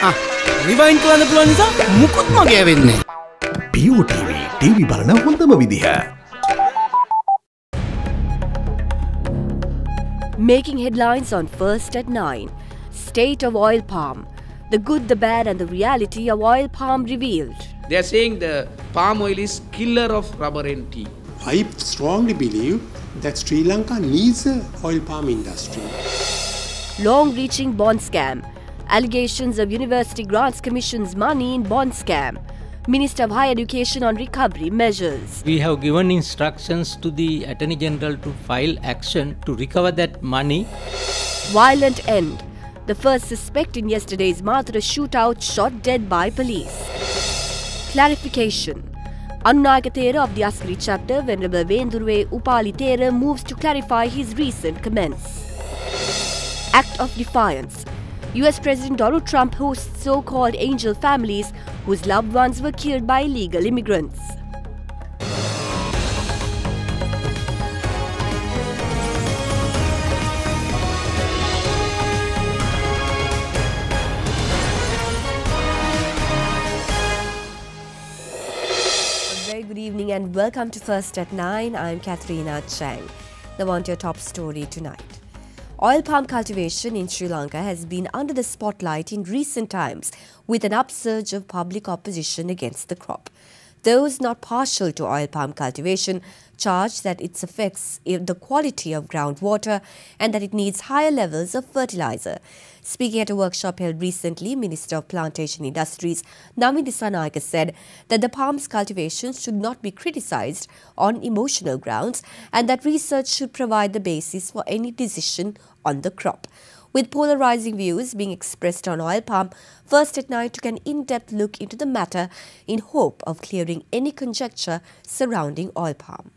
Rewind කරන්න පුළුවන් නිසා මුකුත් මගේ වෙන්නේ. BOTV TV බලන හොඳම විදිහ. Making headlines on First at 9. State of oil palm. The good, the bad and the reality of oil palm revealed. They are saying the palm oil is killer of rubber and tea. I strongly believe that Sri Lanka needs an oil palm industry. Long-reaching bond scam. Allegations of University Grants Commission's money in bond scam. Minister of Higher Education on recovery measures. We have given instructions to the Attorney General to file action to recover that money. Violent end. The first suspect in yesterday's MATARA shootout shot dead by police. Clarification. Untitled Chapter of the Untitled Chapter, Venerable Venduruwe Upali Thera moves to clarify his recent comments. Act of defiance. US President Donald Trump hosts so-called angel families whose loved ones were killed by illegal immigrants. Very good evening and welcome to First at 9. I'm Katharina Chang. Now on to your top story tonight. Oil palm cultivation in Sri Lanka has been under the spotlight in recent times with an upsurge of public opposition against the crop. Those not partial to oil palm cultivation charge that it affects the quality of groundwater and that it needs higher levels of fertilizer. Speaking at a workshop held recently, Minister of Plantation Industries Namin Dissanayake said that the palm's cultivation should not be criticised on emotional grounds and that research should provide the basis for any decision on the crop. With polarising views being expressed on oil palm, First at 9 took an in-depth look into the matter in hope of clearing any conjecture surrounding oil palm.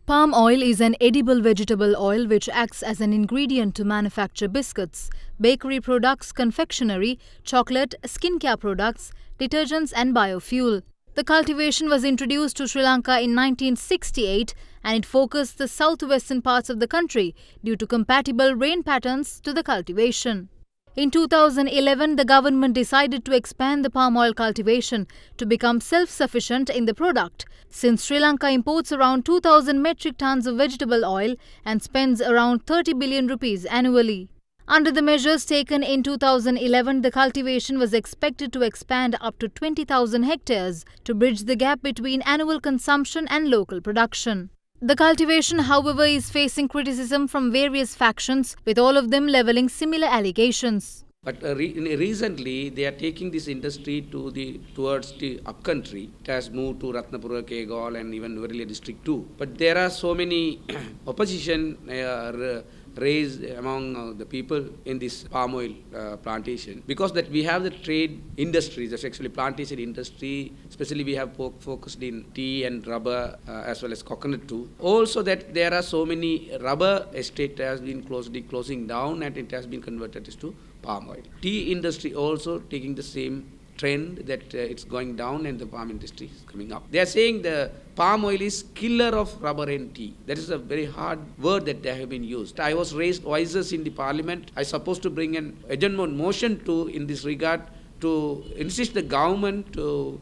Palm oil is an edible vegetable oil which acts as an ingredient to manufacture biscuits, bakery products, confectionery, chocolate, skincare products, detergents and biofuel. The cultivation was introduced to Sri Lanka in 1968 and it focused the southwestern parts of the country due to compatible rain patterns to the cultivation. In 2011, the government decided to expand the palm oil cultivation to become self-sufficient in the product, since Sri Lanka imports around 2,000 metric tons of vegetable oil and spends around 30 billion rupees annually. Under the measures taken in 2011, the cultivation was expected to expand up to 20,000 hectares to bridge the gap between annual consumption and local production. The cultivation, however, is facing criticism from various factions, with all of them levelling similar allegations. But recently, they are taking this industry towards the upcountry. It has moved to Ratnapura, Kegaon and even Verlia district too. But there are so many opposition raised among the people in this palm oil plantation, because that we have the trade industries, that's actually plantation industry, especially we have focused in tea and rubber as well as coconut too. Also that there are so many rubber estate has been closing down and it has been converted to palm oil. Tea industry also taking the same trend that it's going down and the palm industry is coming up. They are saying the palm oil is killer of rubber and tea. That is a very hard word that they have been used. I was raised voices in the parliament. I supposed to bring an adjournment motion in this regard to insist the government to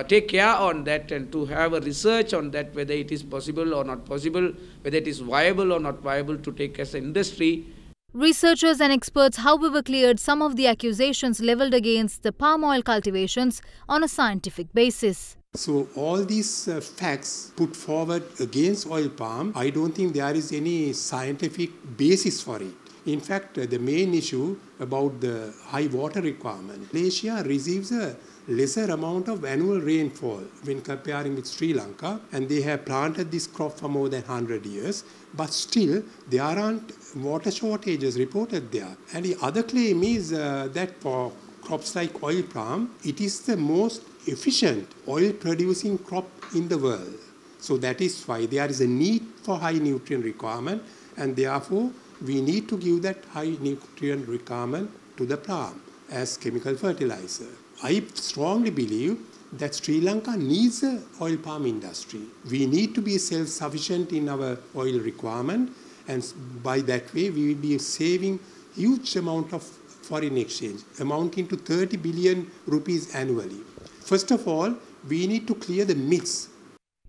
take care on that and to have a research on that, whether it is possible or not possible, whether it is viable or not viable to take as an industry. Researchers and experts, however, cleared some of the accusations levelled against the palm oil cultivations on a scientific basis. So all these facts put forward against oil palm, I don't think there is any scientific basis for it. In fact, the main issue about the high water requirement, Malaysia receives a lesser amount of annual rainfall when comparing with Sri Lanka, and they have planted this crop for more than 100 years, but still there aren't water shortages reported there. And the other claim is that for crops like oil palm, it is the most efficient oil producing crop in the world. So that is why there is a need for high nutrient requirement, and therefore we need to give that high nutrient requirement to the palm as chemical fertilizer. I strongly believe that Sri Lanka needs an oil palm industry. We need to be self-sufficient in our oil requirement, and by that way we will be saving huge amount of foreign exchange, amounting to 30 billion rupees annually. First of all, we need to clear the myths.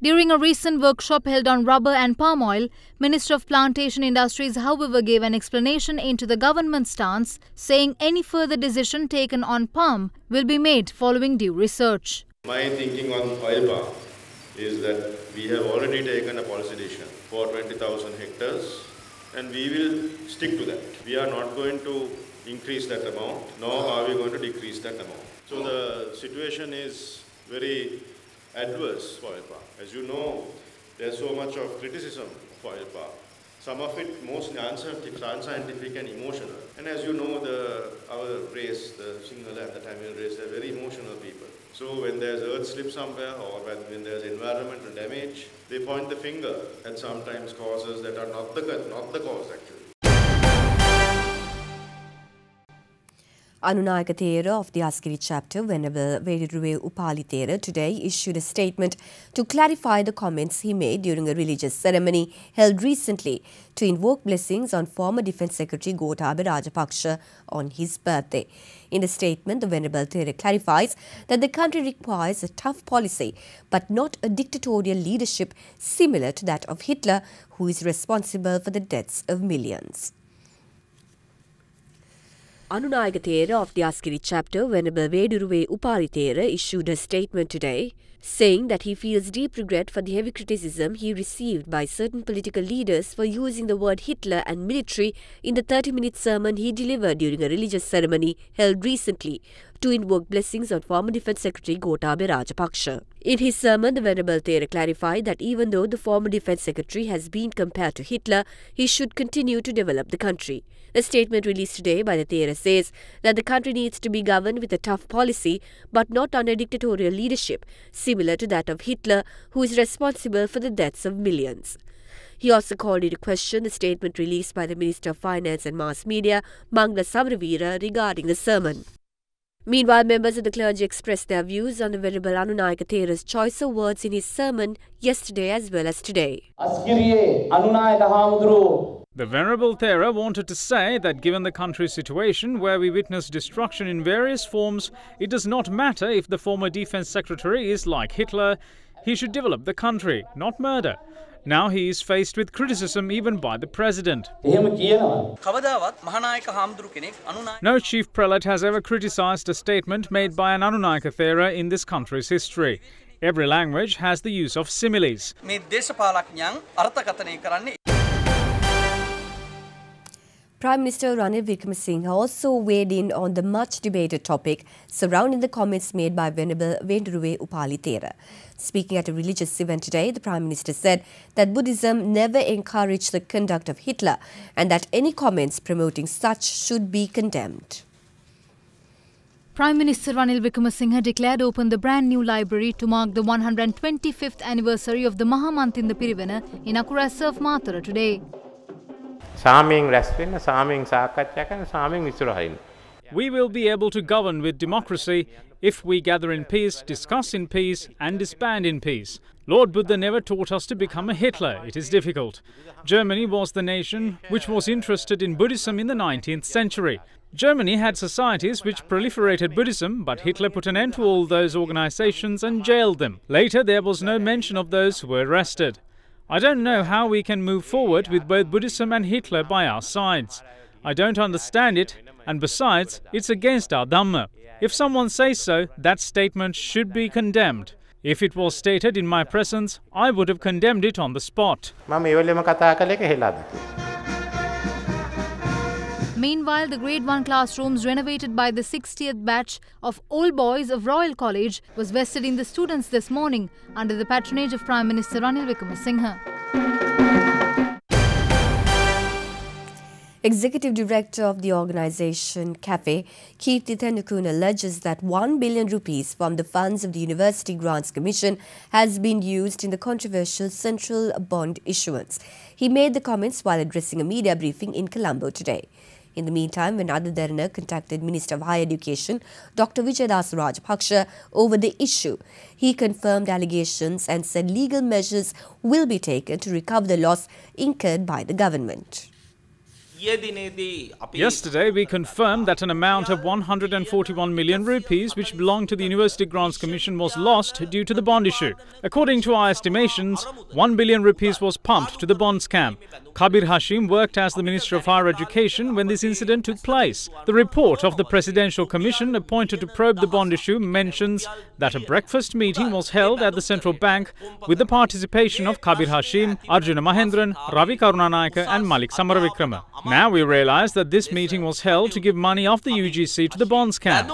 During a recent workshop held on rubber and palm oil, Minister of Plantation Industries, however, gave an explanation into the government stance, saying any further decision taken on palm will be made following due research. My thinking on oil palm is that we have already taken a policy decision for 20,000 hectares and we will stick to that. We are not going to increase that amount, nor are we going to decrease that amount. So the situation is very adverse for oil palm. As you know, there's so much of criticism for oil palm. Some of it mostly unscientific and emotional. And as you know, our race, the Sinhala and the Tamil race, they're very emotional people. So when there's earth slip somewhere or when there's environmental damage, they point the finger at sometimes causes that are not the cause actually. Anunayaka Thera of the Askiri chapter, Venerable Vediruwe Upali Thera, today issued a statement to clarify the comments he made during a religious ceremony held recently to invoke blessings on former Defence Secretary Gotabaya Rajapaksa on his birthday. In the statement, the Venerable Thera clarifies that the country requires a tough policy, but not a dictatorial leadership similar to that of Hitler, who is responsible for the deaths of millions. Anunayaka Thera of the Askiri chapter, Venerable Vediruwe Upali Thera, issued a statement today saying that he feels deep regret for the heavy criticism he received by certain political leaders for using the word Hitler and military in the 30-minute sermon he delivered during a religious ceremony held recently to invoke blessings on former Defence Secretary Gotabaya Rajapaksa. In his sermon, the Venerable Thera clarified that even though the former Defence Secretary has been compared to Hitler, he should continue to develop the country. A statement released today by the Thera says that the country needs to be governed with a tough policy, but not under dictatorial leadership, similar to that of Hitler, who is responsible for the deaths of millions. He also called into question the statement released by the Minister of Finance and Mass Media, Mangala Samaraweera, regarding the sermon. Meanwhile, members of the clergy expressed their views on the Venerable Anunayaka Thera's choice of words in his sermon yesterday as well as today. The Venerable Thera wanted to say that given the country's situation where we witness destruction in various forms, it does not matter if the former Defence Secretary is like Hitler. He should develop the country, not murder. Now he is faced with criticism even by the President. No chief prelate has ever criticised a statement made by an Anunayaka Thera in this country's history. Every language has the use of similes. Prime Minister Ranil Wickremesinghe also weighed in on the much-debated topic surrounding the comments made by Venerable Vediruwe Upali Thera. Speaking at a religious event today, the Prime Minister said that Buddhism never encouraged the conduct of Hitler and that any comments promoting such should be condemned. Prime Minister Ranil Wickremesinghe declared open the brand new library to mark the 125th anniversary of the Mahamantinda Pirivana in Akura Surf MATARA today. We will be able to govern with democracy if we gather in peace, discuss in peace and disband in peace. Lord Buddha never taught us to become a Hitler. It is difficult. Germany was the nation which was interested in Buddhism in the 19th century. Germany had societies which proliferated Buddhism, but Hitler put an end to all those organizations and jailed them. Later, there was no mention of those who were arrested. I don't know how we can move forward with both Buddhism and Hitler by our sides. I don't understand it, and besides, it's against our Dhamma. If someone says so, that statement should be condemned. If it was stated in my presence, I would have condemned it on the spot. Meanwhile, the Grade 1 classrooms renovated by the 60th batch of Old Boys of Royal College was vested in the students this morning under the patronage of Prime Minister Ranil Wickremesinghe. Executive Director of the organisation CAFE, Kirti Tendukun, alleges that 1 billion rupees from the funds of the University Grants Commission has been used in the controversial central bond issuance. He made the comments while addressing a media briefing in Colombo today. In the meantime, when Derana contacted Minister of Higher Education, Dr. Vijaydas Rajapaksa, over the issue, he confirmed allegations and said legal measures will be taken to recover the loss incurred by the government. Yesterday, we confirmed that an amount of 141 million rupees, which belonged to the University Grants Commission, was lost due to the bond issue. According to our estimations, 1 billion rupees was pumped to the bond scam. Kabir Hashim worked as the Minister of Higher Education when this incident took place. The report of the Presidential Commission appointed to probe the bond issue mentions that a breakfast meeting was held at the Central Bank with the participation of Kabir Hashim, Arjuna Mahendran, Ravi Karunanayaka and Malik Samaravikrama. Now we realize that this meeting was held to give money off the UGC to the bond scam.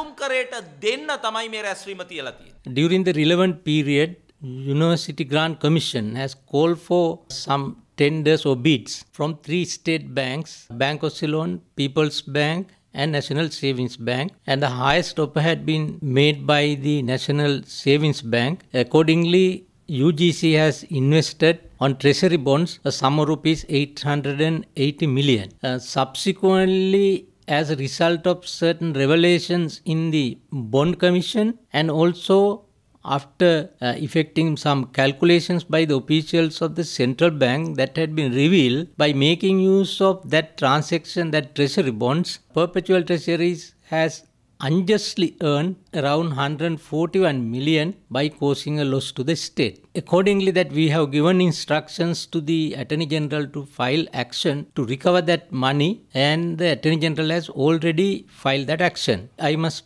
During the relevant period, University Grant Commission has called for some tenders or bids from 3 state banks, Bank of Ceylon, People's Bank and National Savings Bank, and the highest offer had been made by the National Savings Bank. Accordingly, UGC has invested on treasury bonds a sum of rupees 880 million. Subsequently, as a result of certain revelations in the bond commission and also after effecting some calculations by the officials of the central bank that had been revealed, by making use of that transaction, that treasury bonds, Perpetual Treasuries has unjustly earned around 141 million by causing a loss to the state. Accordingly, that we have given instructions to the Attorney General to file action to recover that money, and the Attorney General has already filed that action. I must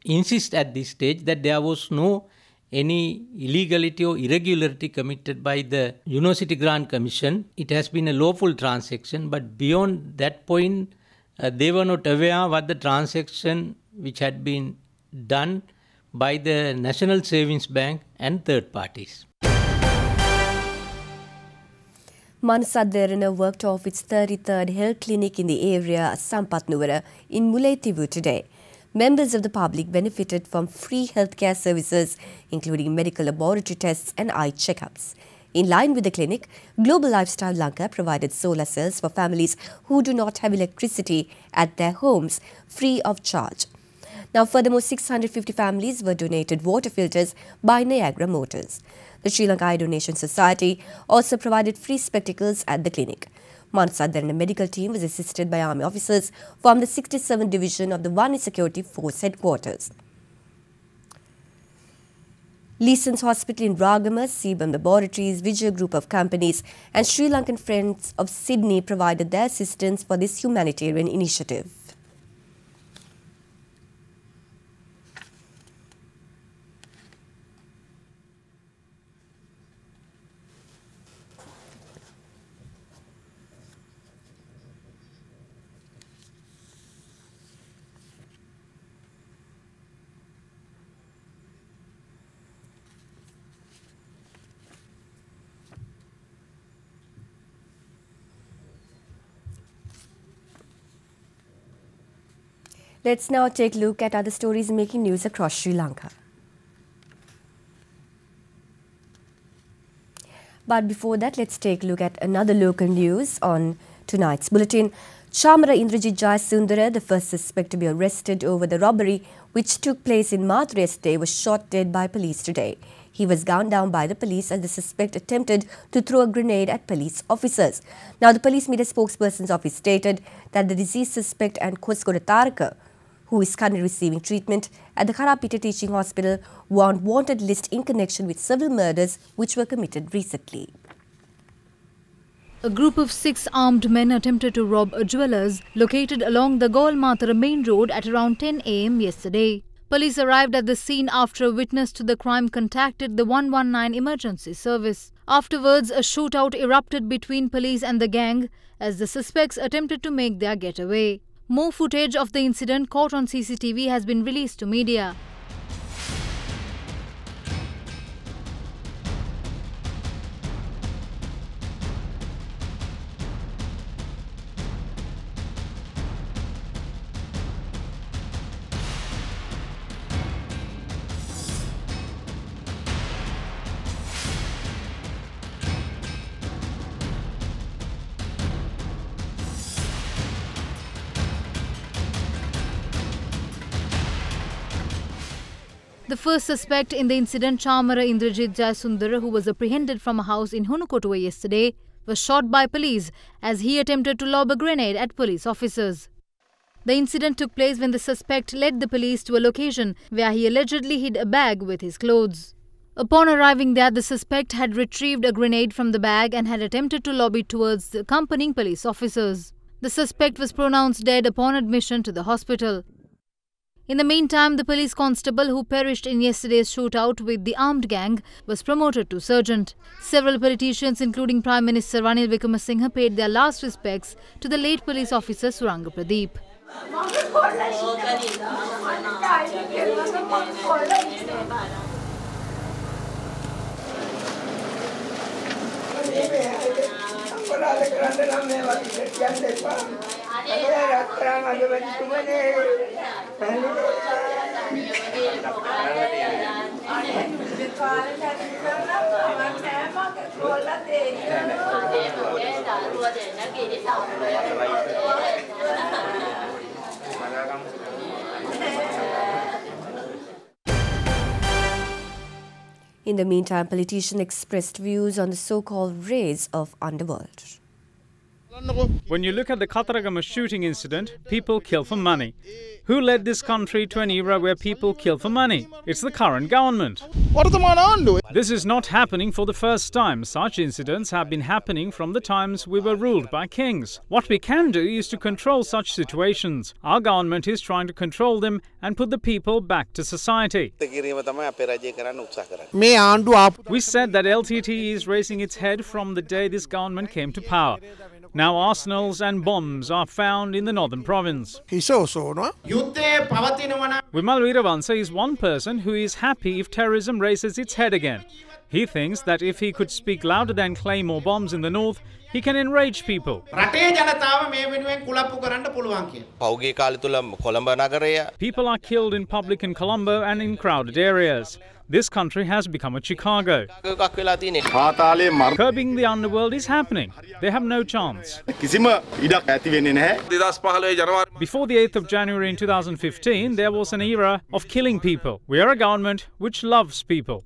insist at this stage that there was no any illegality or irregularity committed by the University Grant Commission. It has been a lawful transaction, but beyond that point, they were not aware what the transaction which had been done by the National Savings Bank and third parties. Manasa Derana worked off its 33rd health clinic in the area Sampath Nuwara in Mullaitivu today. Members of the public benefited from free healthcare services, including medical laboratory tests and eye checkups. In line with the clinic, Global Lifestyle Lanka provided solar cells for families who do not have electricity at their homes, free of charge. Now, furthermore, 650 families were donated water filters by Niagara Motors. The Sri Lanka Eye Donation Society also provided free spectacles at the clinic. Manasa Derana medical team was assisted by army officers from the 67th Division of the One Security Force headquarters. Leeson's Hospital in Ragama, Sebum Laboratories, Vijay Group of Companies and Sri Lankan Friends of Sydney provided their assistance for this humanitarian initiative. Let's now take a look at other stories making news across Sri Lanka. But before that, let's take a look at another local news on tonight's bulletin. Chamara Indrajit Jayasundara, the first suspect to be arrested over the robbery which took place in MATARA yesterday, was shot dead by police today. He was gunned down by the police as the suspect attempted to throw a grenade at police officers. Now, the police media spokesperson's office stated that the deceased suspect and Koskora Taraka, who is currently receiving treatment at the Karapita Teaching Hospital, were on wanted list in connection with several murders which were committed recently. A group of 6 armed men attempted to rob a jewellers located along the Gaul-Matara main road at around 10 am yesterday. Police arrived at the scene after a witness to the crime contacted the 119 emergency service. Afterwards, a shootout erupted between police and the gang as the suspects attempted to make their getaway. More footage of the incident caught on CCTV has been released to media. The first suspect in the incident, Chamara Indrajit Jayasundara, who was apprehended from a house in Hunukotua yesterday, was shot by police as he attempted to lob a grenade at police officers. The incident took place when the suspect led the police to a location where he allegedly hid a bag with his clothes. Upon arriving there, the suspect had retrieved a grenade from the bag and had attempted to lob it towards the accompanying police officers. The suspect was pronounced dead upon admission to the hospital. In the meantime, the police constable who perished in yesterday's shootout with the armed gang was promoted to sergeant. Several politicians, including Prime Minister Ranil Wickremesinghe, paid their last respects to the late police officer Suranga Pradeep. In the meantime, politicians expressed views on the so-called raids of underworld. When you look at the Kataragama shooting incident, people kill for money. Who led this country to an era where people kill for money? It's the current government. This is not happening for the first time. Such incidents have been happening from the times we were ruled by kings. What we can do is to control such situations. Our government is trying to control them and put the people back to society. We said that LTT is raising its head from the day this government came to power. Now arsenals and bombs are found in the northern province. Vimal Weerawansa is one person who is happy if terrorism raises its head again. He thinks that if he could speak louder than claim more bombs in the north, he can enrage people. People are killed in public in Colombo and in crowded areas. This country has become a Chicago. Curbing the underworld is happening. They have no chance. Before the 8th of January in 2015, there was an era of killing people. We are a government which loves people.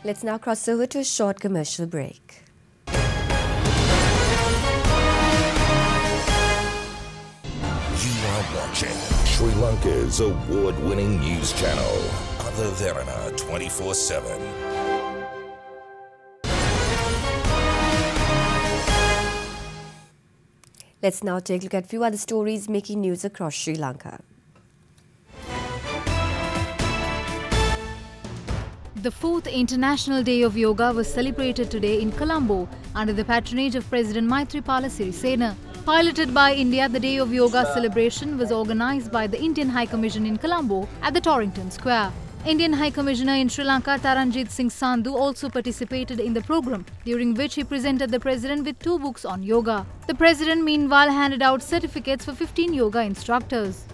Let's now cross over to a short commercial break. You are watching Sri Lanka's award-winning news channel, Derana 24/7. Let's now take a look at a few other stories making news across Sri Lanka. The 4th International Day of Yoga was celebrated today in Colombo under the patronage of President Maithripala Sirisena. Piloted by India, the Day of Yoga celebration was organised by the Indian High Commission in Colombo at the Torrington Square. Indian High Commissioner in Sri Lanka, Taranjit Singh Sandhu, also participated in the program, during which he presented the President with 2 books on yoga. The President meanwhile handed out certificates for 15 yoga instructors.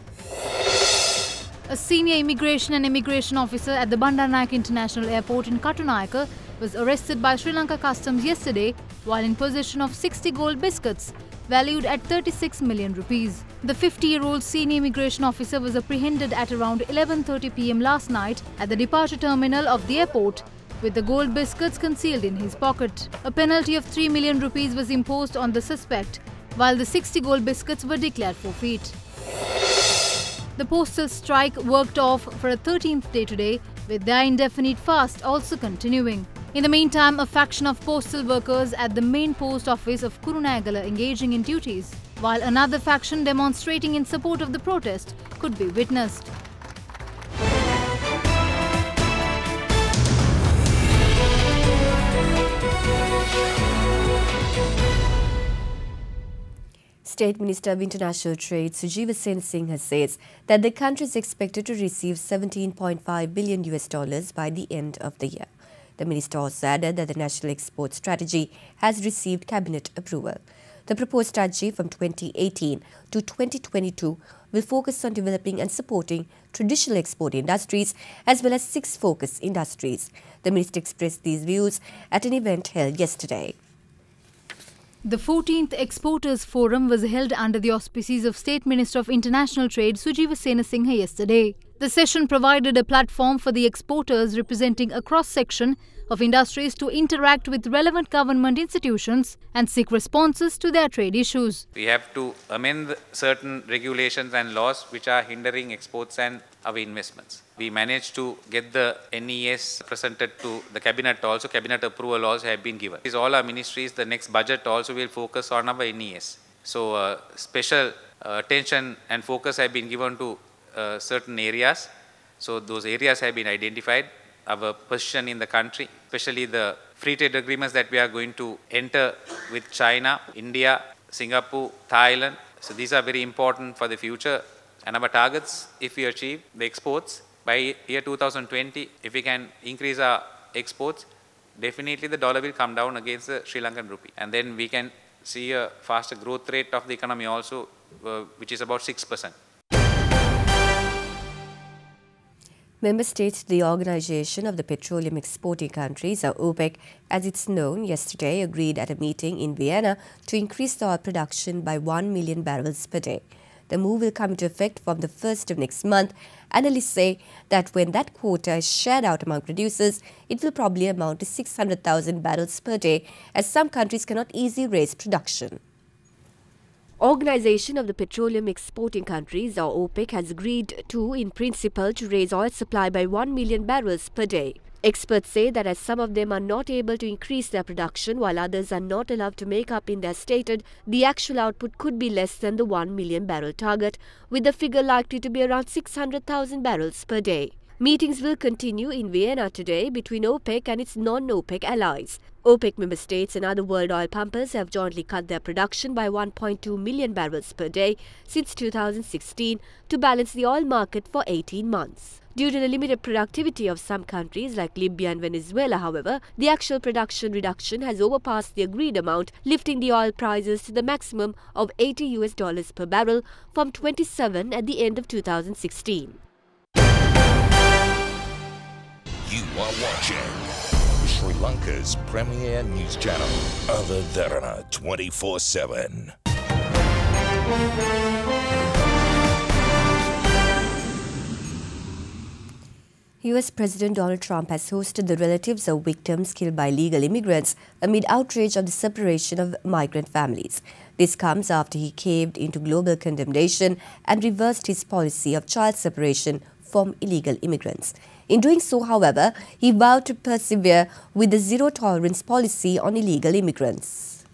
A senior immigration and immigration officer at the Bandaranaike International Airport in Katunayake was arrested by Sri Lanka Customs yesterday while in possession of 60 gold biscuits valued at 36 million rupees. The 50-year-old senior immigration officer was apprehended at around 11:30 p.m. last night at the departure terminal of the airport with the gold biscuits concealed in his pocket. A penalty of 3 million rupees was imposed on the suspect, while the 60 gold biscuits were declared forfeit. The postal strike worked off for a 13th day today, with their indefinite fast also continuing. In the meantime, a faction of postal workers at the main post office of Kurunegala engaging in duties, while another faction demonstrating in support of the protest could be witnessed. State Minister of International Trade Sujiva Senasinghe says that the country is expected to receive $17.5 billion by the end of the year. The minister also added that the National Export Strategy has received cabinet approval. The proposed strategy from 2018 to 2022 will focus on developing and supporting traditional export industries as well as 6 focus industries. The minister expressed these views at an event held yesterday. The 14th Exporters Forum was held under the auspices of State Minister of International Trade Sujiva Senasinghe yesterday. The session provided a platform for the exporters representing a cross-section of industries to interact with relevant government institutions and seek responses to their trade issues. We have to amend certain regulations and laws which are hindering exports and our investments. We managed to get the NES presented to the cabinet also. Cabinet approval also have been given. These all our ministries, the next budget also will focus on our NES. So special attention and focus have been given to certain areas. So those areas have been identified. Our position in the country, especially the free trade agreements that we are going to enter with China, India, Singapore, Thailand. So these are very important for the future. And our targets, if we achieve the exports by year 2020, if we can increase our exports, definitely the dollar will come down against the Sri Lankan rupee. And then we can see a faster growth rate of the economy also, which is about 6%. Member states, the Organization of the Petroleum Exporting Countries, or OPEC, as it's known, yesterday agreed at a meeting in Vienna to increase the oil production by 1 million barrels per day. The move will come into effect from the 1st of next month. Analysts say that when that quota is shared out among producers, it will probably amount to 600,000 barrels per day, as some countries cannot easily raise production. Organization of the Petroleum Exporting Countries, or OPEC, has agreed to, in principle, to raise oil supply by 1 million barrels per day. Experts say that as some of them are not able to increase their production while others are not allowed to make up in their stated, the actual output could be less than the 1 million barrel target, with the figure likely to be around 600,000 barrels per day. Meetings will continue in Vienna today between OPEC and its non-OPEC allies. OPEC member states and other world oil pumpers have jointly cut their production by 1.2 million barrels per day since 2016 to balance the oil market for 18 months. Due to the limited productivity of some countries like Libya and Venezuela, however, the actual production reduction has overpassed the agreed amount, lifting the oil prices to the maximum of $80 per barrel from 27 at the end of 2016. You are watching Sri Lanka's premier news channel, Derana 24/7. US President Donald Trump has hosted the relatives of victims killed by illegal immigrants amid outrage of the separation of migrant families. This comes after he caved into global condemnation and reversed his policy of child separation from illegal immigrants. In doing so, however, he vowed to persevere with the zero-tolerance policy on illegal immigrants.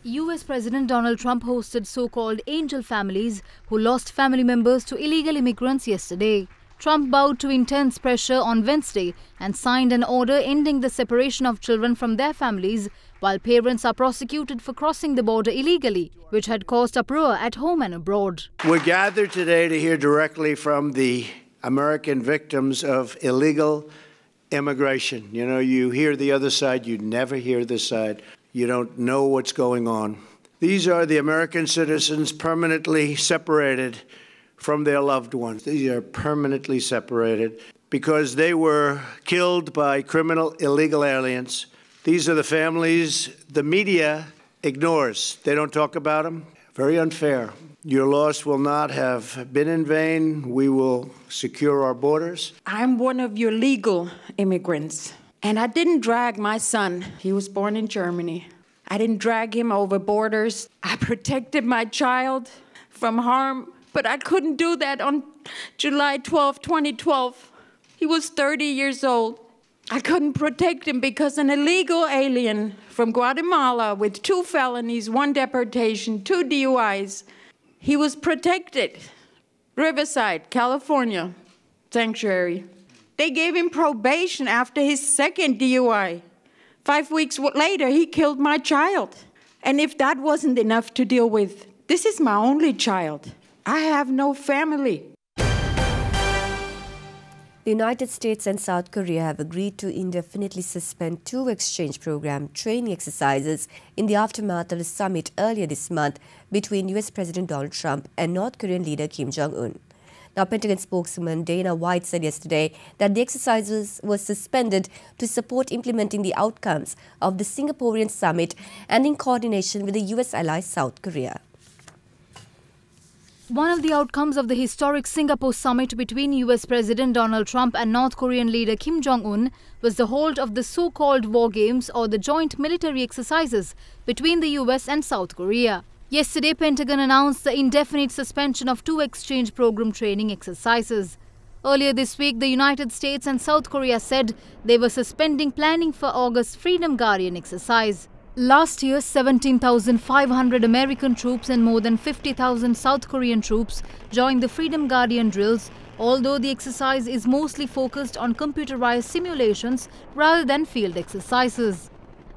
US President Donald Trump hosted so-called angel families who lost family members to illegal immigrants yesterday. Trump bowed to intense pressure on Wednesday and signed an order ending the separation of children from their families while parents are prosecuted for crossing the border illegally, which had caused uproar at home and abroad. We're gathered today to hear directly from the American victims of illegal immigration. You know, you hear the other side, you never hear this side. You don't know what's going on. These are the American citizens permanently separated from their loved ones. These are permanently separated because they were killed by criminal illegal aliens. These are the families the media ignores. They don't talk about them. Very unfair. Your loss will not have been in vain. We will secure our borders. I'm one of your legal immigrants, and I didn't drag my son. He was born in Germany. I didn't drag him over borders. I protected my child from harm, but I couldn't do that on July 12, 2012. He was 30 years old. I couldn't protect him because an illegal alien from Guatemala with 2 felonies, 1 deportation, 2 DUIs, he was protected. Riverside, California, sanctuary. They gave him probation after his 2nd DUI. 5 weeks later, he killed my child. And if that wasn't enough to deal with, this is my only child. I have no family. The United States and South Korea have agreed to indefinitely suspend 2 exchange program training exercises in the aftermath of the summit earlier this month between US President Donald Trump and North Korean leader Kim Jong-un. Now, Pentagon spokeswoman Dana White said yesterday that the exercises were suspended to support implementing the outcomes of the Singaporean summit and in coordination with the US ally South Korea. One of the outcomes of the historic Singapore summit between US President Donald Trump and North Korean leader Kim Jong-un was the halt of the so-called war games or the joint military exercises between the US and South Korea. Yesterday, Pentagon announced the indefinite suspension of 2 exchange program training exercises. Earlier this week, the United States and South Korea said they were suspending planning for August's Freedom Guardian exercise. Last year, 17,500 American troops and more than 50,000 South Korean troops joined the Freedom Guardian drills, although the exercise is mostly focused on computerized simulations rather than field exercises.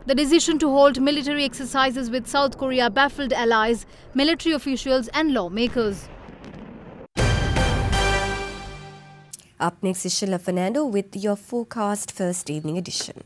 The decision to hold military exercises with South Korea baffled allies, military officials and lawmakers. Up next is Sheila Fernando with your forecast first evening edition.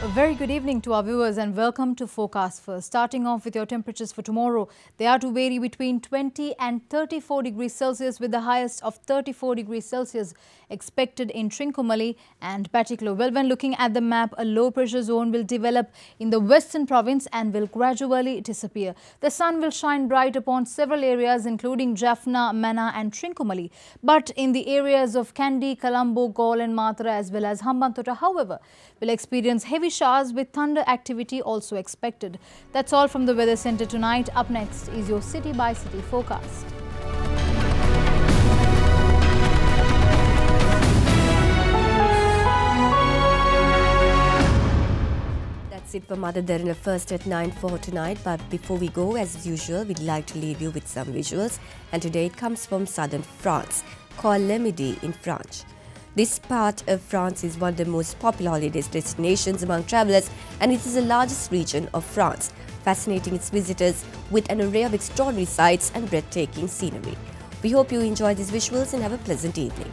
A very good evening to our viewers and welcome to Forecast First. Starting off with your temperatures for tomorrow, they are to vary between 20 and 34 degrees Celsius with the highest of 34 degrees Celsius expected in Trincomalee and Batticaloa. Well, when looking at the map, a low pressure zone will develop in the western province and will gradually disappear. The sun will shine bright upon several areas including Jaffna, Mannar and Trincomalee. But in the areas of Kandy, Colombo, Galle and MATARA as well as Hambantota, however, will experience heavy showers with thunder activity also expected. That's all from the Weather Centre tonight. Up next is your city by city forecast. That's it for Mother Derana First at 9 for tonight. But before we go, as usual, we'd like to leave you with some visuals. And today it comes from southern France, called Le Midi in French. This part of France is one of the most popular holiday destinations among travellers, and it is the largest region of France, fascinating its visitors with an array of extraordinary sights and breathtaking scenery. We hope you enjoy these visuals and have a pleasant evening.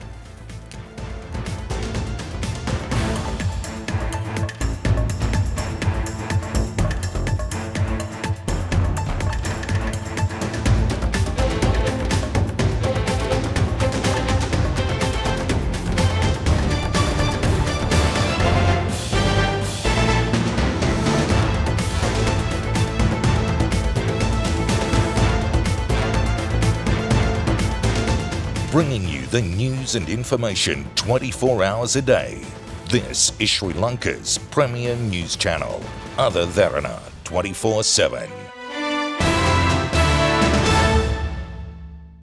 Bringing you the news and information 24 hours a day. This is Sri Lanka's premier news channel, Derana 24/7.